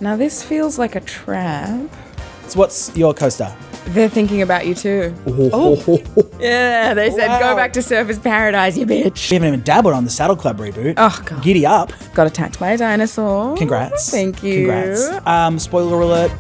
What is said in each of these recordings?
Now this feels like a trap. So what's your coaster? They're thinking about you too. Yeah, they said, go back to Surfer's Paradise, you bitch. We haven't even dabbled on the Saddle Club reboot. Oh, God. Giddy up. Got attacked by a dinosaur. Congrats. Thank you. Congrats. Spoiler alert.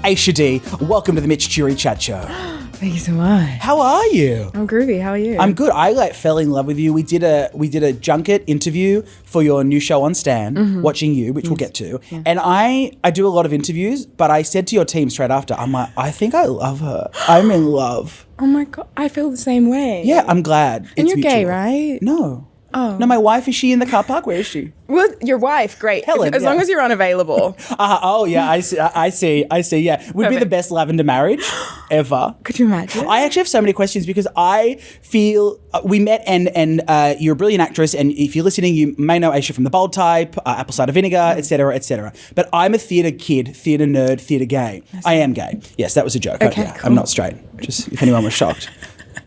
Aisha Dee, welcome to the Mitch Churi Chat Show. Thank you so much. How are you? I'm groovy. How are you? I'm good. I fell in love with you. We did a junket interview for your new show on Stan, Watching You, which we'll get to. Yeah. And I do a lot of interviews, but I said to your team straight after, I'm like, I think I love her. I'm in love. Oh my God, I feel the same way. Yeah, I'm glad. And you're mutual. gay, right? No. Oh. No, my wife, is she in the car park? Where is she? Well, your wife, great. Helen, as long as you're unavailable. Oh, yeah, I see, yeah. Would be the best lavender marriage ever. Could you imagine? I actually have so many questions because I feel we met and you're a brilliant actress, and if you're listening, you may know Aisha from The Bold Type, Apple Cider Vinegar, etc., etc. But I'm a theatre kid, theatre nerd, theatre gay. I am gay. Yes, that was a joke. Okay, cool. cool. I'm not straight, just if anyone was shocked.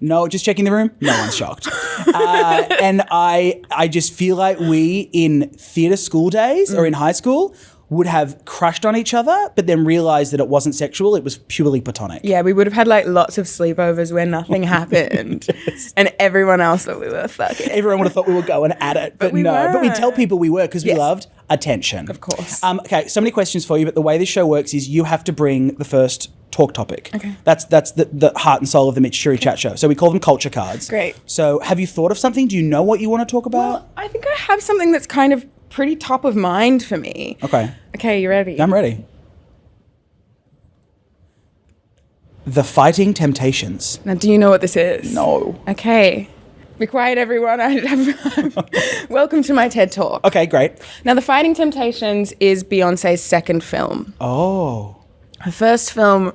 No, just checking the room. No one's shocked. And I just feel like we in theatre school days or in high school would have crushed on each other, but then realised that it wasn't sexual, it was purely platonic. Yeah, we would have had like lots of sleepovers where nothing happened. Yes. And everyone else thought we were fucking. Everyone would have thought we were going at it, but we no. weren't. But we tell people we were because we loved attention. Of course. Okay, so many questions for you, but the way this show works is you have to bring the first talk topic. Okay. That's the heart and soul of the Mitch Churi Chat Show. So we call them culture cards. Great. So have you thought of something? Do you know what you want to talk about? Well, I think I have something that's kind of pretty top of mind for me. Okay. Okay, you ready? I'm ready. The Fighting Temptations. Now, do you know what this is? No. Okay. Be quiet, everyone. Welcome to my TED Talk. Okay, great. Now, The Fighting Temptations is Beyoncé's second film. Oh. Her first film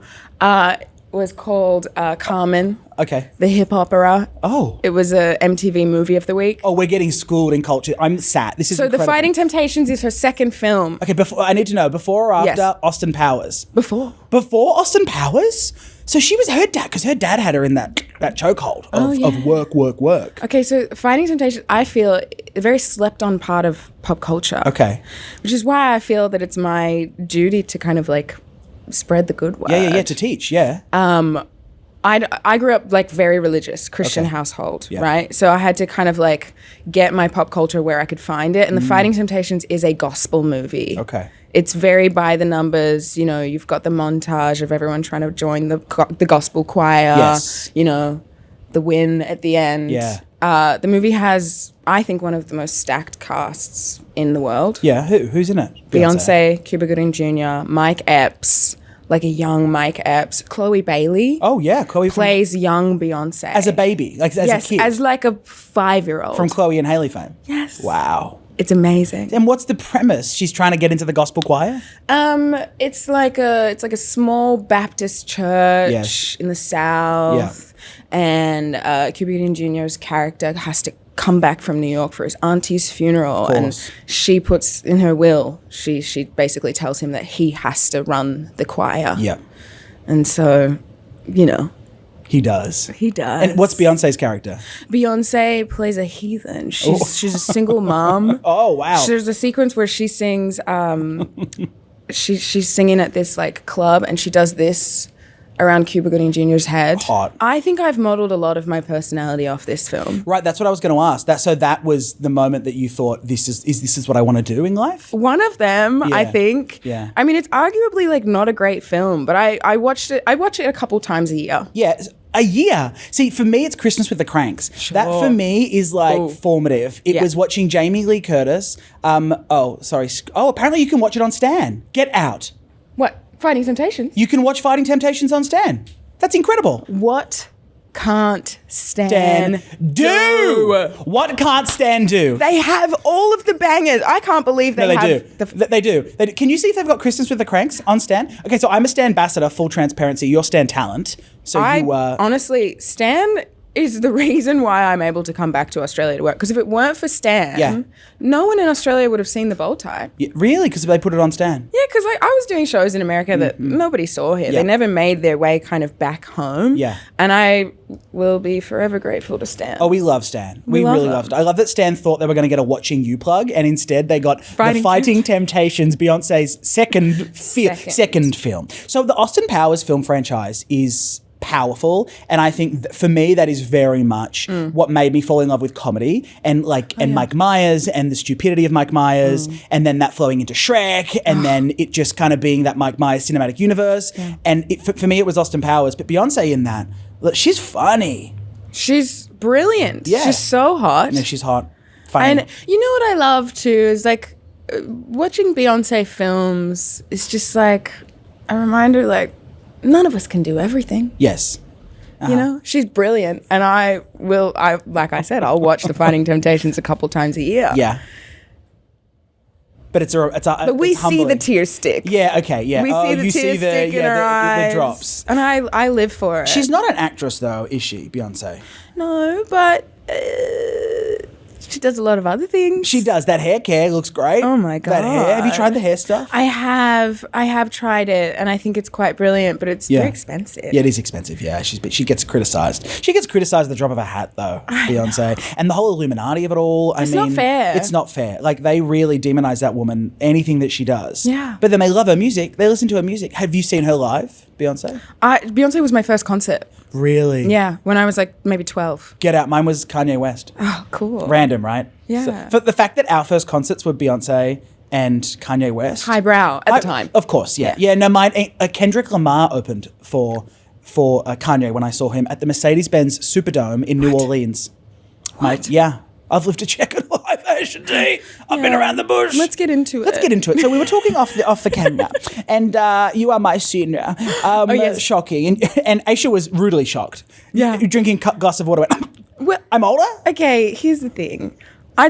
was called Carmen, Okay. the hip opera. Oh. It was a MTV Movie of the Week. Oh, we're getting schooled in culture. I'm sat. This is So incredible. The Fighting Temptations is her second film. Okay, I need to know, before or after Yes. Austin Powers? Before. Before Austin Powers? So she was her dad, because her dad had her in that chokehold of work. Okay, so Fighting Temptations, I feel, a very slept on part of pop culture. Okay. Which is why I feel that it's my duty to kind of like spread the good word. Yeah, to teach, yeah. I grew up like very religious Christian household, right? So I had to kind of like get my pop culture where I could find it. And The Fighting Temptations is a gospel movie. Okay. It's very by the numbers. You know, you've got the montage of everyone trying to join the gospel choir. Yes. You know, the win at the end. Yeah. The movie has, I think, one of the most stacked casts in the world. Yeah, who's in it? Beyonce, Cuba Gooding Jr., Mike Epps, like a young Mike Epps. Chloe Bailey. Oh, yeah. Chloe plays young Beyonce. as a baby, like as a kid. As like a 5-year-old. From Chloe and Hailey fame. Yes. Wow. It's amazing. And what's the premise? She's trying to get into the gospel choir? It's like a small Baptist church Yes. in the South. And Cuba Gooding Jr.'s character has to come back from New York for his auntie's funeral, and she puts in her will, she basically tells him that he has to run the choir. Yeah. And so, you know, He does. he does. And what's Beyonce's character? Beyonce plays a heathen. She's a single mom. Oh, wow. There's a sequence where she sings, she's singing at this like club, and she does this around Cuba Gooding Jr.'s head. Hot. I think I've modeled a lot of my personality off this film. Right, that's what I was going to ask. That was the moment that you thought, this is what I want to do in life? One of them, I think. Yeah. I mean, it's arguably like not a great film, but I watch it a couple times a year. Yeah, a year. See, for me, it's Christmas with the Cranks. Sure. That for me is like formative. It Yeah. was watching Jamie Lee Curtis. Apparently you can watch it on Stan. Get out. What? Fighting Temptations? You can watch Fighting Temptations on Stan. That's incredible. What can't Stan do? What can't Stan do? They have all of the bangers. I can't believe they have. They do. Can you see if they've got Christmas with the Cranks on Stan? Okay, so I'm a Stan ambassador, full transparency. You're Stan talent. So honestly, Stan is the reason why I'm able to come back to Australia to work. Because if it weren't for Stan, Yeah. no one in Australia would have seen the bow tie. Yeah, really? Because they put it on Stan? Yeah, because I was doing shows in America that nobody saw here. Yeah. They never made their way kind of back home. Yeah. And I will be forever grateful to Stan. Oh, we love Stan. We We really love love him. Stan. I love that Stan thought they were going to get a Watching You plug, and instead they got Fighting the Fighting Temptations, Beyonce's second film. So the Austin Powers film franchise is powerful, and I think for me that is very much what made me fall in love with comedy, and Mike Myers and the stupidity of Mike Myers, and then that flowing into Shrek, and then it just kind of being that Mike Myers cinematic universe. And for me it was Austin Powers, but Beyonce in that, look, she's funny. She's brilliant. Yeah. She's so hot. No, she's hot. Funny. And you know what I love too is like watching Beyonce films is just like a reminder, like none of us can do everything. Yes. You know, she's brilliant, and I like I said, I'll watch The Fighting Temptations a couple times a year. Yeah. But But we it's see the humbling. tear stick. Yeah, okay, yeah. We see the you tear see stick in her eyes. the drops. And I live for it. She's not an actress though, is she, Beyonce? No, but she does a lot of other things. She does. That hair care looks great. Oh my That hair. Have you God. tried the hair stuff? I have tried it, and I think it's quite brilliant, but it's very expensive. Yeah, it is expensive. Yeah, she gets criticised. She gets criticised at the drop of a hat, though, Beyonce, and the whole Illuminati of it all. It's not fair. It's not fair. Like they really demonise that woman. Anything that she does. Yeah. But then they love her music. They listen to her music. Have you seen her live, Beyonce? Beyonce was my first concert. Really? Yeah, when I was like maybe 12. Get out. Mine was Kanye West. Oh, cool. Random, right? Yeah. So, for the fact that our first concerts were Beyonce and Kanye West. Highbrow at the time. Of course, yeah. Yeah, no, mine, Kendrick Lamar opened for Kanye when I saw him at the Mercedes-Benz Superdome in New Orleans. Mate, yeah. I've lived to check it live, Aisha Dee. I've been around the bush. Let's get into Let's get into it. So we were talking off the camera, and you are my senior. Yes. Shocking. And Aisha was rudely shocked. Yeah. Drinking a glass of water. Well, I'm older? okay, here's the thing. I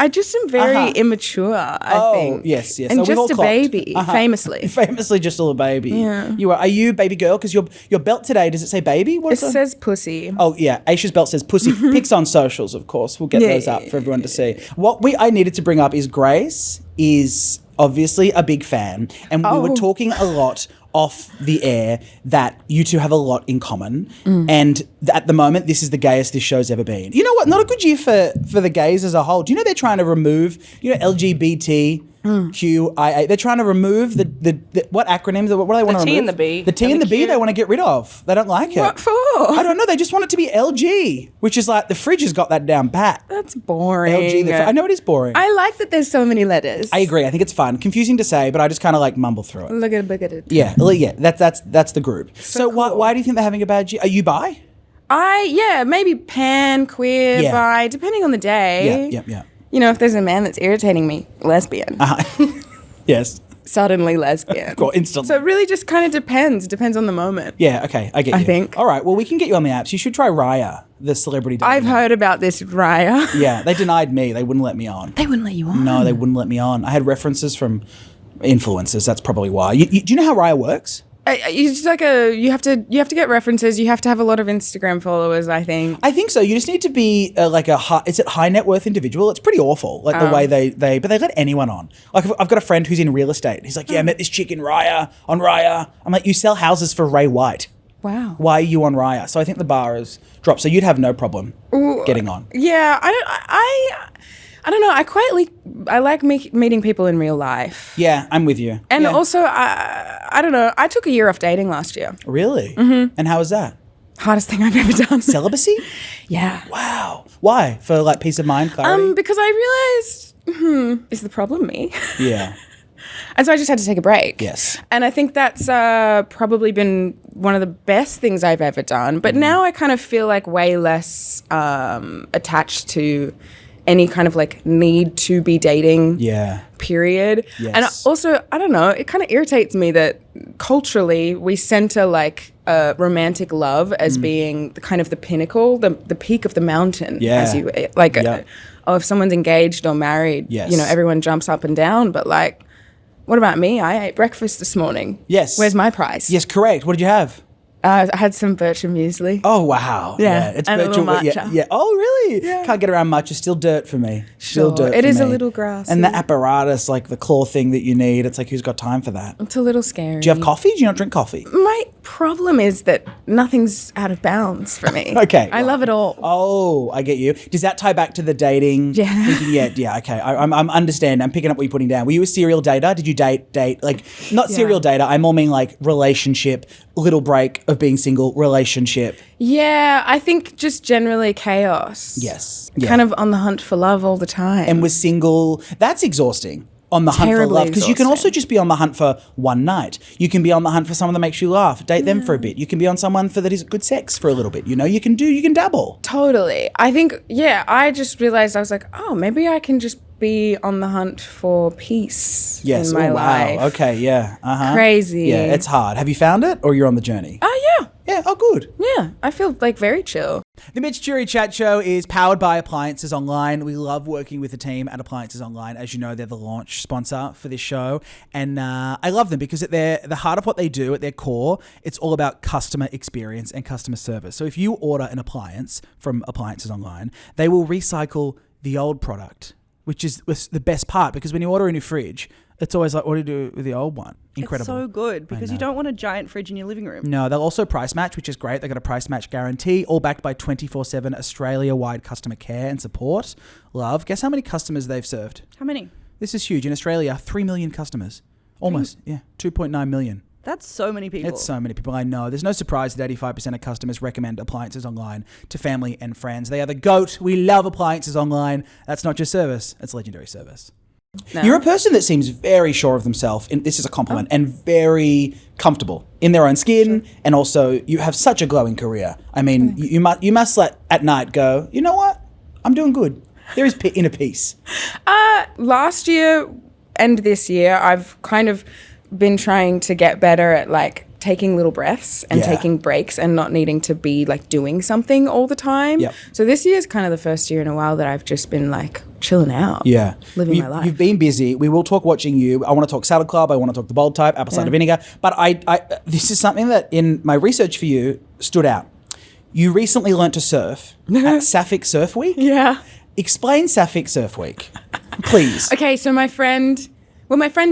just am very immature, I think. Yes. And So we've just all a clocked. baby, famously. Famously just a little baby. Yeah. Are you baby girl? Because your belt today, does it say baby? What It is it? says pussy. Oh yeah, Aisha's belt says pussy. Pics on socials, of course. We'll get those up for everyone to see. What I needed to bring up is Grace is obviously a big fan, and we were talking a lot off the air that you two have a lot in common, and at the moment this is the gayest this show's ever been. You know what? Not a good year for the gays as a whole. Do you know they're trying to remove LGBTQIA? They're trying to remove the what acronyms? What do they want to remove? The T and the B. The T and the B Q. they want to get rid of. They don't like it. What for? I don't know. They just want it to be LG, which is like the fridge has got that down pat. That's boring. LG. I know it is boring. I like that there's so many letters. I agree. I think it's fun. Confusing to say, but I just kind of like mumble through it. Look at it. Yeah. That's the group. So cool. why do you think they're having a bad year? Are you bi? Maybe pan, queer, Yeah. bi, depending on the day. Yeah. You know, if there's a man that's irritating me, lesbian. Yes. Suddenly lesbian. Cool, instantly. So it really just kind of depends on the moment. Yeah, okay, I get you. I think. All right, well, we can get you on the apps. You should try Raya, the celebrity dating I've app. heard about this, Raya. Yeah, they denied me. They wouldn't let me on. They wouldn't let you on. No, they wouldn't let me on. I had references from influencers. That's probably why. Do you know how Raya works? It's like you have to get references. You have to have a lot of Instagram followers, I think. I think so. You just need to be like high net worth individual. It's pretty awful, like the way but they let anyone on. Like I've got a friend who's in real estate. He's like, yeah, I met this chick in Raya, on Raya. I'm like, you sell houses for Ray White. Wow. Why are you on Raya? So I think the bar has dropped. So you'd have no problem getting on. Yeah, I don't know. I like meeting people in real life. Yeah, I'm with you. And Yeah. also, I don't know. I took a year off dating last year. Really? Mm-hmm. And how was that? Hardest thing I've ever done. Celibacy? Yeah. Wow. Why? For like peace of mind, clarity? Because I realized, is the problem me? Yeah. And so I just had to take a break. Yes. And I think that's probably been one of the best things I've ever done. But now I kind of feel like way less attached to any kind of like need to be dating period. Yes. And also, I don't know, it kind of irritates me that culturally we center like romantic love as being the kind of the pinnacle, the peak of the mountain. Yeah. As you like, if someone's engaged or married, Yes. you know, everyone jumps up and down. But like, what about me? I ate breakfast this morning. Yes. Where's my prize? Yes, correct. What did you have? I had some birch and muesli. Oh, wow. Yeah, It's and a little yeah, matcha. yeah. Oh, really? Yeah. Can't get around matcha. Still dirt for me. Still Sure. dirt It for is a me. little grassy. And the apparatus, like the claw thing that you need, it's like, who's got time for that? It's a little scary. Do you have coffee? Do you not drink coffee? My problem is that nothing's out of bounds for me. Okay. I love it all. Oh, I get you. Does that tie back to the dating? Yeah. Thinking, yeah, okay. I'm understand. I'm picking up what you're putting down. Were you a serial dater? Did you date? Like, not serial dater. I more mean like relationship, little break of being single, relationship. Yeah, I think just generally chaos. Yes. Yeah. Kind of on the hunt for love all the time. And was single. That's exhausting. On the hunt for Terribly love, because you can also exhausting. just be on the hunt for one night. You can be on the hunt for someone that makes you laugh. Date them for a bit. You can be on someone for that is good sex for a little bit. You know, you can dabble. Totally. I think, I just realized I was like, oh, maybe I can just be on the hunt for peace in my life. Wow. Okay. Yeah. Crazy. Yeah. It's hard. Have you found it, or you're on the journey? Oh, yeah. Yeah. Oh, good. Yeah. I feel like very chill. The Mitch Churi Chat Show is powered by Appliances Online. We love working with the team at Appliances Online. As you know, they're the launch sponsor for this show. And I love them because at the heart of what they do, at their core, it's all about customer experience and customer service. So if you order an appliance from Appliances Online, they will recycle the old product, which is the best part, because when you order a new fridge, it's always like, what do you do with the old one? Incredible. It's so good because you don't want a giant fridge in your living room. No, they'll also price match, which is great. They've got a price match guarantee, all backed by 24/7 Australia-wide customer care and support. Love. Guess how many customers they've served? How many? This is huge. In Australia, 3 million customers. Almost, 2.9 million. That's so many people. It's so many people. I know. There's no surprise that 85% of customers recommend Appliances Online to family and friends. They are the GOAT. We love Appliances Online. That's not just service. It's legendary service. No. You're a person that seems very sure of themselves, and this is a compliment, and very comfortable in their own skin, and also you have such a glowing career. I mean, you must at night go, you know what? I'm doing good. There is inner peace. Last year and this year, I've kind of been trying to get better at like taking little breaths and taking breaks and not needing to be like doing something all the time. Yep. So this year is kind of the first year in a while that I've just been like chilling out. Yeah. Living my life. You've been busy. We will talk watching you. I want to talk Salad Club. I want to talk The Bold Type, apple cider vinegar. But this is something that in my research for you stood out. You recently learnt to surf at Sapphic Surf Week. Yeah. Explain Sapphic Surf Week, please. Okay, so my friend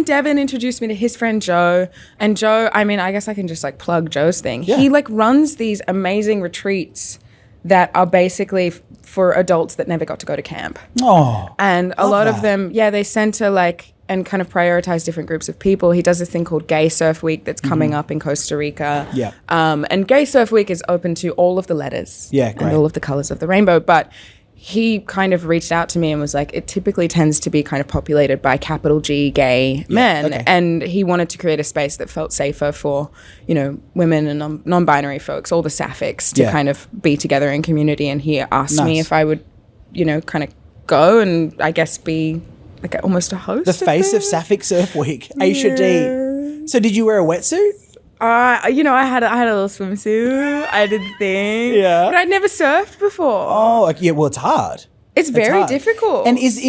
Devin introduced me to his friend Joe, and Joe, I mean, I guess I can just like plug Joe's thing. Yeah. He like runs these amazing retreats that are basically for adults that never got to go to camp. Oh, And a love lot that. of them, they center like and kind of prioritize different groups of people. He does this thing called Gay Surf Week that's coming up in Costa Rica. Yeah. And Gay Surf Week is open to all of the letters Yeah, great. and all of the colors of the rainbow. But he kind of reached out to me and was like, it typically tends to be kind of populated by capital G gay men. okay. And he wanted to create a space that felt safer for, women and non-binary folks, all the Saphics, to Yeah. kind of be together in community. And he asked me Nice. if I would, kind of go and I guess be like almost a host. The face of it. Sapphic Surf Week, Aisha Dee. So did you wear a wetsuit? I had a little swimsuit. I did the thing. Yeah. But I'd never surfed before. Oh, okay, yeah. Well, it's hard. It's very hard. difficult. And is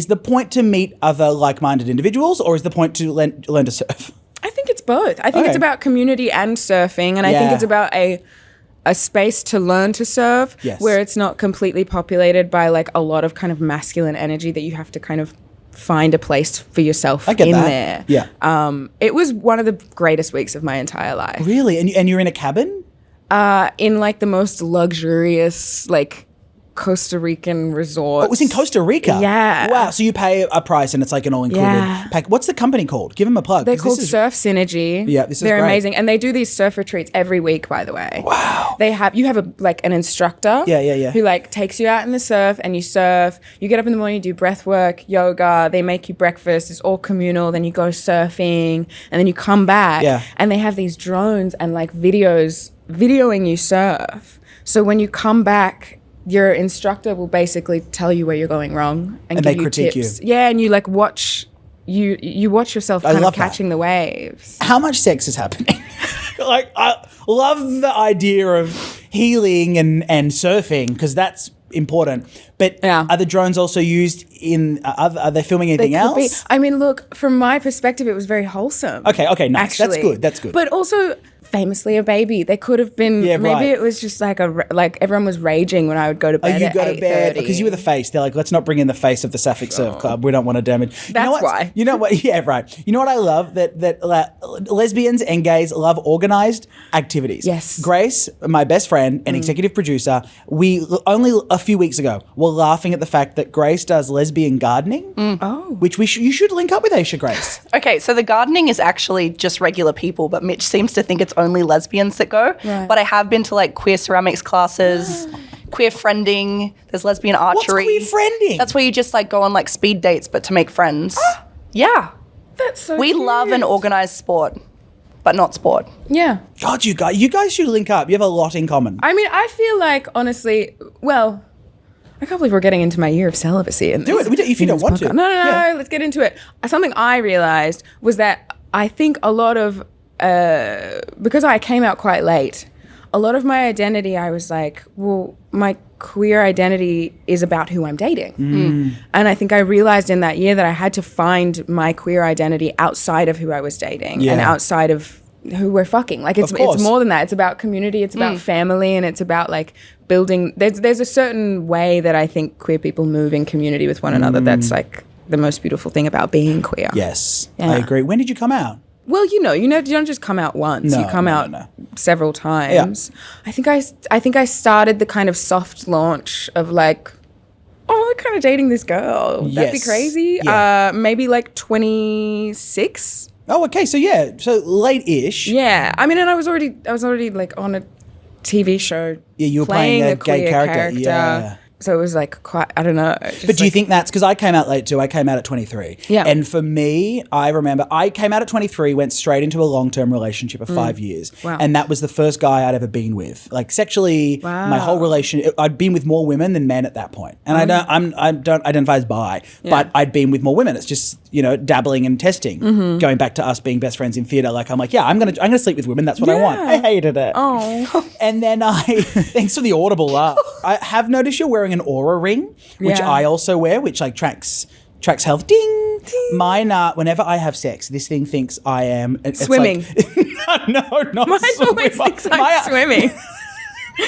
the point to meet other like-minded individuals, or is the point to learn to surf? I think it's both. I think Okay. it's about community and surfing, and I think Yeah. it's about a space to learn to surf Yes. where it's not completely populated by like a lot of kind of masculine energy that you have to kind of find a place for yourself I get in that. there. Yeah. It was one of the greatest weeks of my entire life. Really? And you're in a cabin? In like the most luxurious like Costa Rican resort. Oh, it was in Costa Rica? Yeah. Wow. So you pay a price and it's like an all-included Yeah. pack. What's the company called? Give them a plug. They're 'cause called this is- Surf Synergy. Yeah, this is They're great. amazing, and they do these surf retreats every week. By the way, Wow. you have an instructor. Yeah. Who like takes you out in the surf and you surf. You get up in the morning, you do breath work, yoga. They make you breakfast. It's all communal. Then you go surfing, and then you come back. Yeah. And they have these drones and like videoing you surf. So when you come back, your instructor will basically tell you where you're going wrong and And give they you critique tips. you. Yeah, and you like watch. You watch yourself I kind love of that. catching the waves. How much sex is happening? Like, I love the idea of healing and surfing because that's important. But Yeah. are the drones also used in, are they filming anything They could be. else? I mean, look, from my perspective, it was very wholesome. Okay, nice. Actually. That's good. But also, famously a baby. They could have been. Yeah, maybe right. it was just like everyone was raging when I would go to bed. You at go to bed 8:30. because you were the face. They're like, let's not bring in the face of the Sapphic Surf Club. We don't want to damage. That's why. You know what? Yeah, right. You know what I love that lesbians and gays love organised activities. Yes. Grace, my best friend and executive producer, we only a few weeks ago were laughing at the fact that Grace does lesbian gardening. Oh. Which you should link up with Aisha Grace. Okay, so the gardening is actually just regular people, but Mitch seems to think it's only lesbians that go. Right. But I have been to like queer ceramics classes, queer friending, there's lesbian archery. What's queer friending? That's where you just like go on like speed dates, but to make friends. Yeah. That's so We cute. love an organised sport, but not sport. Yeah. God, you guys should link up. You have a lot in common. I mean, I feel like, honestly, well, I can't believe we're getting into my year of celibacy. Do it. If you don't want to. No, Yeah. let's get into it. Something I realized was that I think a lot of, because I came out quite late, a lot of my identity, I was like, well, my queer identity is about who I'm dating. And I think I realized in that year that I had to find my queer identity outside of who I was dating and outside of who we're fucking. Like it's more than that. It's about community, it's about family, and it's about like building. There's a certain way that I think queer people move in community with one another that's like the most beautiful thing about being queer. Yes, Yeah. I agree. When did you come out? Well, you don't just come out once. No, you come no, out no. several times. I think I started the kind of soft launch of like, oh, I'm kind of dating this girl. That'd be Yes. crazy. Yeah. Maybe like 26. Oh, okay. So yeah, so late-ish. Yeah. I mean, and I was already like on a TV show. Yeah, you were playing a gay queer character. Yeah. So it was like quite, I don't know. But do you think that's because I came out late too? I came out at 23. Yeah. And for me, I remember I came out at 23, went straight into a long-term relationship of 5 years. Wow. And that was the first guy I'd ever been with. Like sexually, Wow. my whole relationship, I'd been with more women than men at that point. And I don't identify as bi, but I'd been with more women. It's just, dabbling and testing. Going back to us being best friends in theatre, like I'm like, yeah, I'm gonna sleep with women. That's what I want. I hated it. Oh. And then thanks for the audible laugh. I have noticed you're wearing an aura ring, which Yeah. I also wear, which like tracks health. Ding. Mine, whenever I have sex, this thing thinks I am it's Swimming. Like, no, not Mine swimming. always thinks I'm swimming.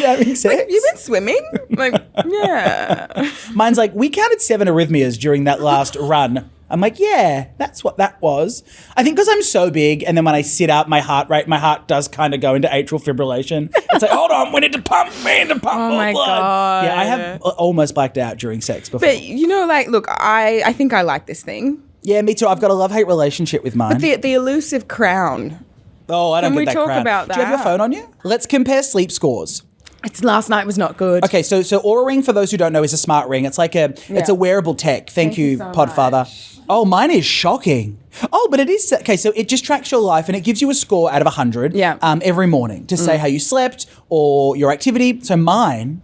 Having sex. Have you been swimming? Like, yeah. Mine's like, we counted 7 arrhythmias during that last run. I'm like, yeah, that's what that was. I think because I'm so big, and then when I sit up, my heart does kind of go into atrial fibrillation. It's like, hold on, we need to pump Oh more my blood. God. Yeah, I have almost blacked out during sex before. But look, I think I like this thing. Yeah, me too. I've got a love-hate relationship with mine. The elusive crown. Oh, I don't Can get we that talk crap. about Do you have your that? phone on you? Let's compare sleep scores. It's last night was not good. Okay, so Oura Ring, for those who don't know, is a smart ring. It's like it's a wearable tech. Thank you, so Podfather. much. Oh, mine is shocking. Oh, but it is okay. So it just tracks your life and it gives you a score out of 100. Yeah. Every morning to say how you slept or your activity. So mine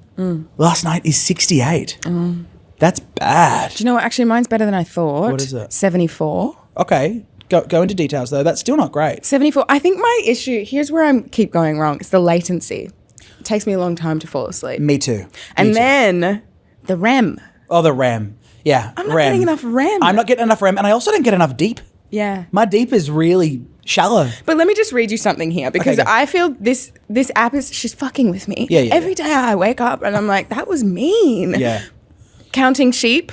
last night is 68. That's bad. Do you know what? Actually, mine's better than I thought. What is it? 74. Okay, go into details though. That's still not great. 74. I think my issue, here's where I keep going wrong, it's the latency. It takes me a long time to fall asleep. Me too. And then the REM. Oh, the REM. Yeah, I'm not getting enough REM. I'm not getting enough REM, and I also don't get enough deep. Yeah. My deep is really shallow. But let me just read you something here because Okay, go. I feel this app she's fucking with me. Yeah, yeah, Every day I wake up and I'm like, that was mean. Yeah. Counting sheep.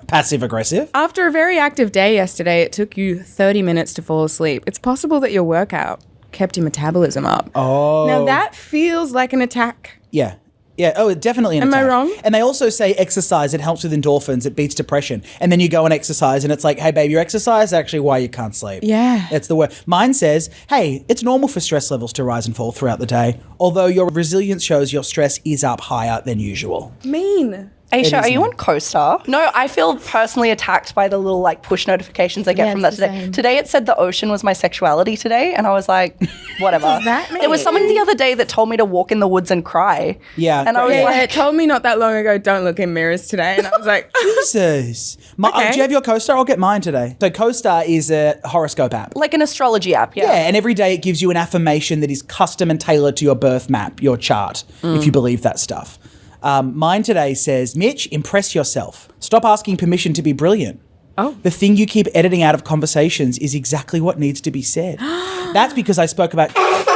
Passive aggressive. After a very active day yesterday, it took you 30 minutes to fall asleep. It's possible that your workout kept your metabolism up. Oh. Now that feels like an attack. Yeah. Yeah. Oh, definitely an Am I attack. wrong? And they also say exercise, it helps with endorphins, it beats depression. And then you go and exercise and it's like, hey, babe, your exercise is actually why you can't sleep. Yeah. It's the word. Mine says, hey, it's normal for stress levels to rise and fall throughout the day, although your resilience shows your stress is up higher than usual. Mean. Aisha, is are you me. on Co-Star? No, I feel personally attacked by the little like push notifications I get Yeah, from that it's the today. same. Today it said the ocean was my sexuality today, and I was like, whatever. What does that There was mean? someone the other day that told me to walk in the woods and cry. Yeah, And I was great. Yeah, like, it told me not that long ago, don't look in mirrors today. And I was like, Jesus. Okay. Do you have your CoStar? I'll get mine today. So CoStar is a horoscope app. like an astrology app, Yeah, and every day it gives you an affirmation that is custom and tailored to your birth map, your chart, if you believe that stuff. Mine today says, Mitch, impress yourself. Stop asking permission to be brilliant. Oh. The thing you keep editing out of conversations is exactly what needs to be said. That's because I spoke about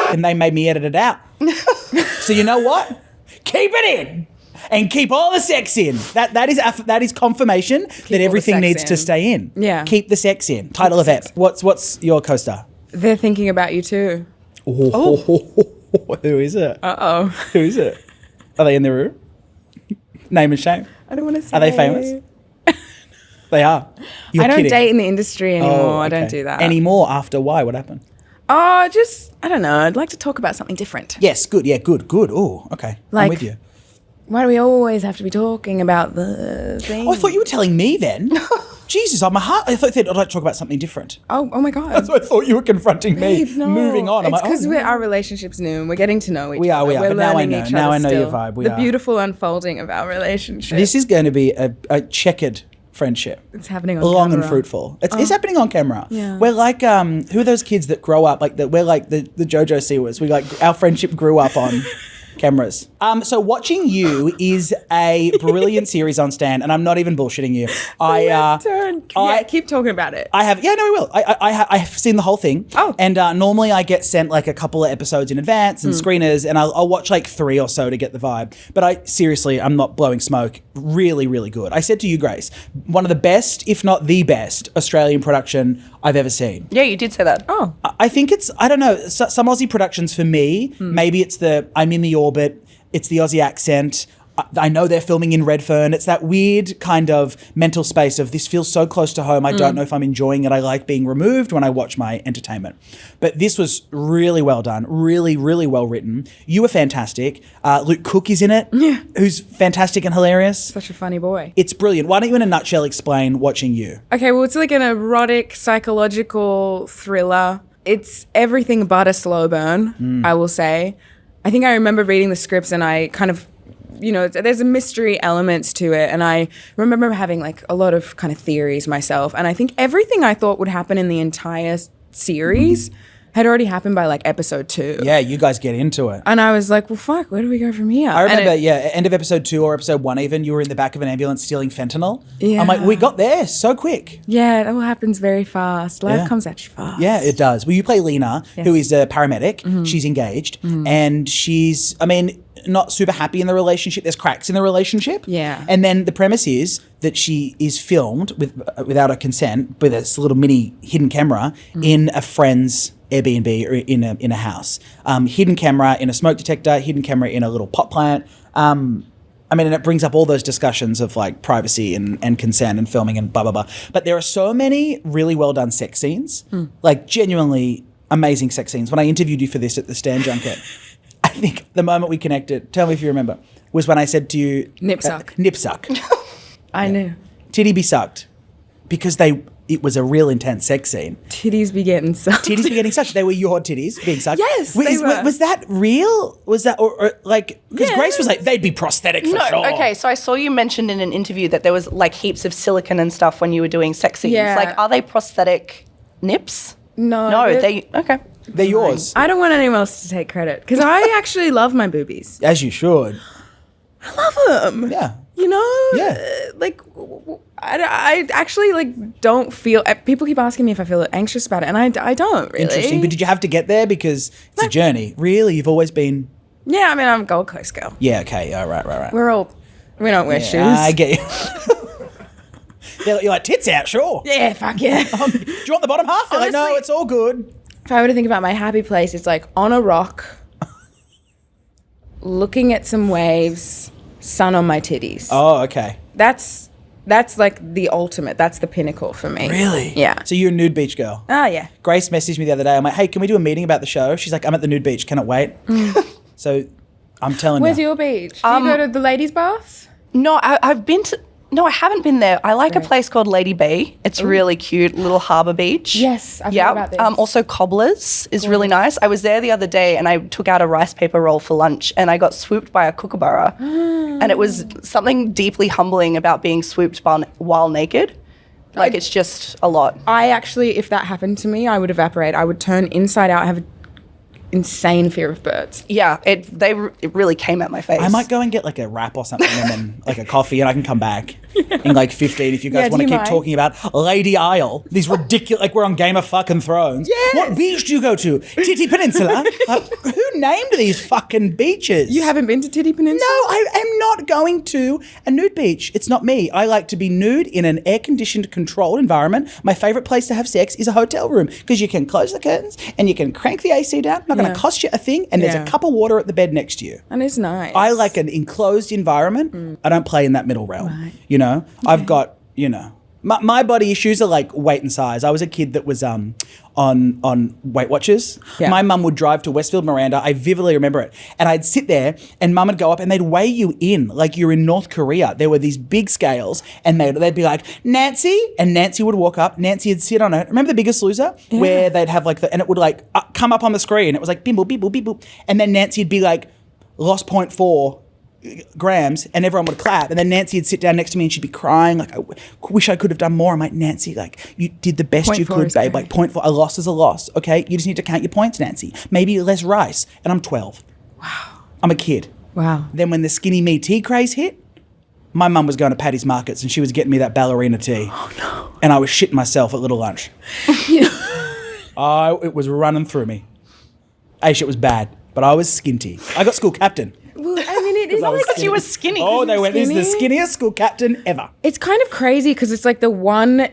and they made me edit it out. So you know what? Keep it in. And keep all the sex in. That is confirmation that everything needs to stay in. Yeah. Keep the sex in. Title of ep. What's your co-star? They're thinking about you too. Oh. Who is it? Uh-oh. Who is it? Are they in the room? Name and shame. I don't want to say. Are they famous? They are. You're I don't kidding. date in the industry anymore. Oh, I don't okay. do that. Anymore after why? What happened? Oh, just, I don't know. I'd like to talk about something different. Yes, good. Yeah, good. Oh, okay. I'm Like- with you. Why do we always have to be talking about the thing? Oh, I thought you were telling me then. Jesus, I thought I'd like to talk about something different. Oh my God. That's what I thought you were confronting me. Babe, no. Moving on. I'm It's like, because no. our relationship's new and we're getting to know each We are, other. we are. We're But now I learning know. each Now other I know your still. vibe. We the are. beautiful unfolding of our relationship. This is going to be a checkered friendship. It's happening on Long camera. and fruitful. It's happening on camera. Yeah. We're like, who are those kids that grow up we're like the JoJo Siwas. Our friendship grew up on cameras. So Watching You is a brilliant series on Stan, and I'm not even bullshitting you. Keep talking about it. I have, we will. I have seen the whole thing. Oh. And normally I get sent like a couple of episodes in advance and screeners, and I'll watch like 3 or so to get the vibe. But I'm not blowing smoke. Really, really good. I said to you, Grace, one of the best, if not the best, Australian production I've ever seen. Yeah, you did say that. Oh. I think I don't know, some Aussie productions for me, maybe it's I'm in the orbit, it's the Aussie accent. I know they're filming in Redfern. It's that weird kind of mental space of this feels so close to home. I don't know if I'm enjoying it. I like being removed when I watch my entertainment. But this was really well done, really, really well written. You were fantastic. Luke Cook is in it, who's fantastic and hilarious. Such a funny boy. It's brilliant. Why don't you in a nutshell explain Watching You? Okay, well, it's like an erotic, psychological thriller. It's everything but a slow burn, I will say. I think I remember reading the scripts and I kind of, there's a mystery elements to it. And I remember having like a lot of kind of theories myself. And I think everything I thought would happen in the entire series had already happened by like episode 2. Yeah, you guys get into it. And I was like, well, fuck, where do we go from here? I remember, end of episode 2 or episode 1 even, you were in the back of an ambulance stealing fentanyl. Yeah. I'm like, we got there so quick. Yeah, it all happens very fast. Life Yeah. comes at you fast. Yeah, it does. Well, you play Lena, who is a paramedic. She's engaged, and she's, not super happy in the relationship. There's cracks in the relationship. Yeah. And then the premise is that she is filmed without her consent with this little mini hidden camera in a friend's Airbnb or in a house. Hidden camera in a smoke detector, hidden camera in a little pot plant. And it brings up all those discussions of like privacy and consent and filming and blah, blah, blah. But there are so many really well done sex scenes, like genuinely amazing sex scenes. When I interviewed you for this at the Stan Junket, I think the moment we connected, tell me if you remember, was when I said to you... Nip suck. Nip suck. I knew. Titty be sucked. Because it was a real intense sex scene. Titties be getting sucked. Titties be getting sucked. They were your titties being sucked. Yes, they were. Was that real? Was that, or like, because Grace was like, they'd be prosthetic for sure. Okay, so I saw you mentioned in an interview that there was like heaps of silicone and stuff when you were doing sex scenes. Yeah. Like, are they prosthetic nips? No. No, okay. They're yours. I don't want anyone else to take credit because I actually love my boobies. As you should. I love them. Yeah. Yeah. I actually like don't feel. People keep asking me if I feel anxious about it, and I don't really. Interesting. But did you have to get there? Because it's a journey. Really? You've always been... Yeah, I'm a Gold Coast girl. Yeah, okay. Yeah, right. We don't wear shoes. I get you. You're like, tits out, sure. Yeah, fuck yeah. Do you want the bottom half? They're like, no, Honestly- it's all good. If I were to think about my happy place, it's like on a rock, looking at some waves, sun on my titties. Oh, okay. That's like the ultimate. That's the pinnacle for me. Really? Yeah. So you're a nude beach girl. Oh, yeah. Grace messaged me the other day. I'm like, hey, can we do a meeting about the show? She's like, I'm at the nude beach. Cannot wait. So I'm telling Where's you. your beach? Do you go to the ladies' baths? No, I've been to... No, I haven't been there. I like a place called Lady Bay. It's really cute, little harbour beach. Yes, I've heard about this. Also Cobblers is really nice. I was there the other day and I took out a rice paper roll for lunch and I got swooped by a kookaburra. And it was something deeply humbling about being swooped while naked. Like, it's just a lot. I actually, if that happened to me, I would evaporate. I would turn inside out. I have an insane fear of birds. Yeah, it really came at my face. I might go and get like a wrap or something and then like a coffee and I can come back. in like 15 if you guys Yeah, want to do you keep mind? talking about Lady Isle. These ridiculous, like we're on Game of fucking Thrones. Yes. What beach do you go to? Titty Peninsula? Who named these fucking beaches? You haven't been to Titty Peninsula? No, I am not going to a nude beach. It's not me. I like to be nude in an air-conditioned, controlled environment. My favourite place to have sex is a hotel room because you can close the curtains and you can crank the AC down. Not going to cost you a thing, and there's a cup of water at the bed next to you. And it's nice. I like an enclosed environment. I don't play in that middle realm. Right. You know, I've got, you know, my body issues are like weight and size. I was a kid that was on Weight Watchers. Yeah. My mum would drive to Westfield, Miranda. I vividly remember it. And I'd sit there and mum would go up and they'd weigh you in like you're in North Korea. There were these big scales and they'd be like, Nancy. And Nancy would walk up. Nancy would sit on it. Remember The Biggest Loser? Yeah. Where they'd have like and it would like come up on the screen. It was like bimble, bimble, bimble. And then Nancy would be like, lost 0.4 grams, and everyone would clap, and then Nancy would sit down next to me and she'd be crying like, I wish I could have done more. I'm like, Nancy, like, you did the best you 0.4 could, is babe. great. Like 0.4, a loss is a loss, okay? You just need to count your points, Nancy. Maybe less rice. And I'm 12. Wow. I'm a kid. Wow. Then when the skinny me tea craze hit, my mum was going to Paddy's Markets and she was getting me that ballerina tea. Oh, no. And I was shitting myself at little lunch. It was running through me. Aisha, it was bad, but I was skinty. I got school captain. Well, I mean, it is I was like Because you were skinny. Oh, they went, he's the skinny? skinniest school captain ever. it's kind of crazy because it's like the one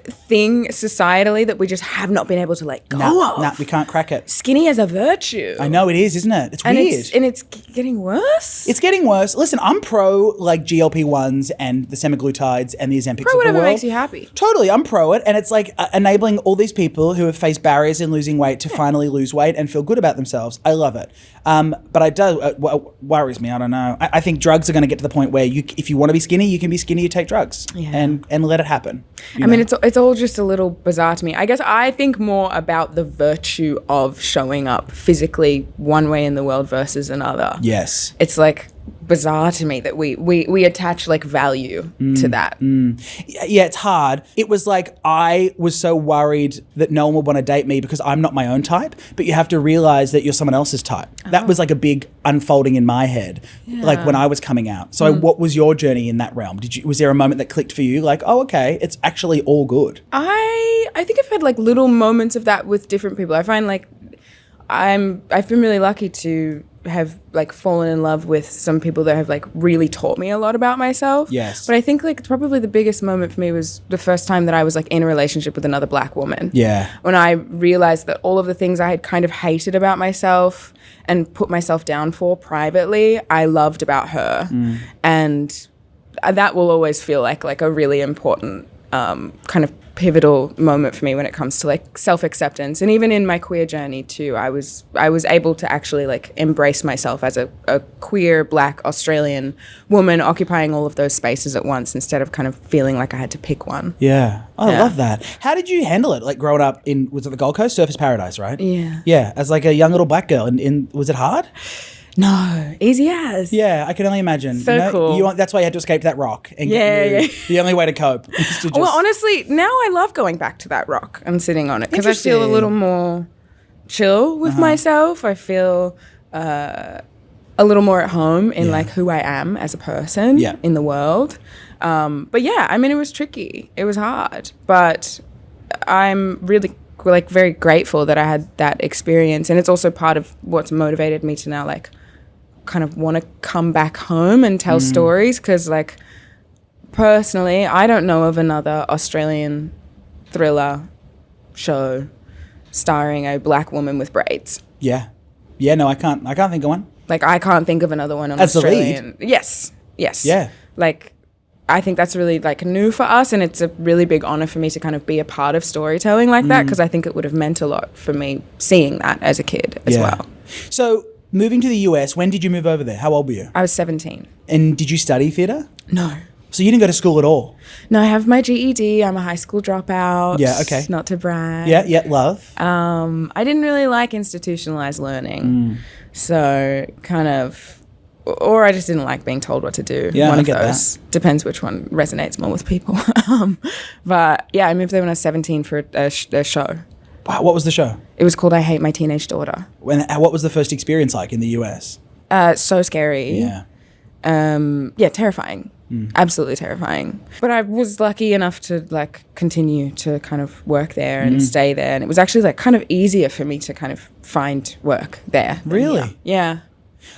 thing societally that we just have not been able to let go of. Nah, we can't crack it. Skinny as a virtue. I know it is, isn't it? It's and weird. it's getting worse. It's getting worse. Listen, I'm pro like GLP-1s and the semaglutides and the Ozempics Pro of whatever the world. makes you happy. Totally, I'm pro it. And it's like enabling all these people who have faced barriers in losing weight to finally lose weight and feel good about themselves. I love it. But it does worries me. I don't know. I think drugs are going to get to the point where if you want to be skinny, you can be skinny, you take drugs and let it happen. I mean, it's all just a little bizarre to me. I guess I think more about the virtue of showing up physically one way in the world versus another. Yes. It's like bizarre to me that we attach like value to that. Yeah, it's hard. It was like I was so worried that no one would want to date me because I'm not my own type, but you have to realize that you're someone else's type. That was like a big unfolding in my head, like when I was coming out. So what was your journey in that realm? Was there a moment that clicked for you? Like, oh, okay, it's actually all good. I think I've had like little moments of that with different people. I find like I've been really lucky to have like fallen in love with some people that have like really taught me a lot about myself. Yes. But I think like probably the biggest moment for me was the first time that I was like in a relationship with another black woman. Yeah. When I realized that all of the things I had kind of hated about myself and put myself down for privately, I loved about her. And that will always feel like a really important kind of pivotal moment for me when it comes to like self-acceptance. And even in my queer journey too, I was able to actually like embrace myself as a queer black Australian woman occupying all of those spaces at once instead of kind of feeling like I had to pick one. Yeah. I Yeah. love that. How did you handle it? Like growing up was it the Gold Coast? Surfers Paradise, right? Yeah. Yeah. As like a young little black girl. Was it hard? No, easy as. Yeah, I can only imagine. So cool. That's why you had to escape that rock. And Yeah. the only way to cope is to just... Well, honestly, now I love going back to that rock and sitting on it because I feel a Interesting. little more chill with myself. I feel a little more at home in like who I am as a person in the world. But yeah, I mean, it was tricky. It was hard, but I'm really like very grateful that I had that experience, and it's also part of what's motivated me to now like kind of want to come back home and tell stories, because like personally I don't know of another Australian thriller show starring a black woman with braids. Yeah. No, I can't think of one. Like I can't think of another one on As the Australian. Yes. Yeah. Like I think that's really like new for us, and it's a really big honor for me to kind of be a part of storytelling like that, because I think it would have meant a lot for me seeing that as a kid as well. So moving to the US, when did you move over there? How old were you? I was 17. And did you study theatre? No. So you didn't go to school at all? No, I have my GED. I'm a high school dropout. Yeah, okay. Not to brag. Yeah, love. I didn't really like institutionalized learning. So kind of, or I just didn't like being told what to do. Yeah, one I of get those. Depends which one resonates more with people. But yeah, I moved there when I was 17 for a show. Wow, what was the show? It was called I Hate My Teenage Daughter. What was the first experience like in the US? So scary. Yeah. Yeah, terrifying. Absolutely terrifying. But I was lucky enough to like continue to kind of work there and stay there. And it was actually like kind of easier for me to kind of find work there. Really? Yeah.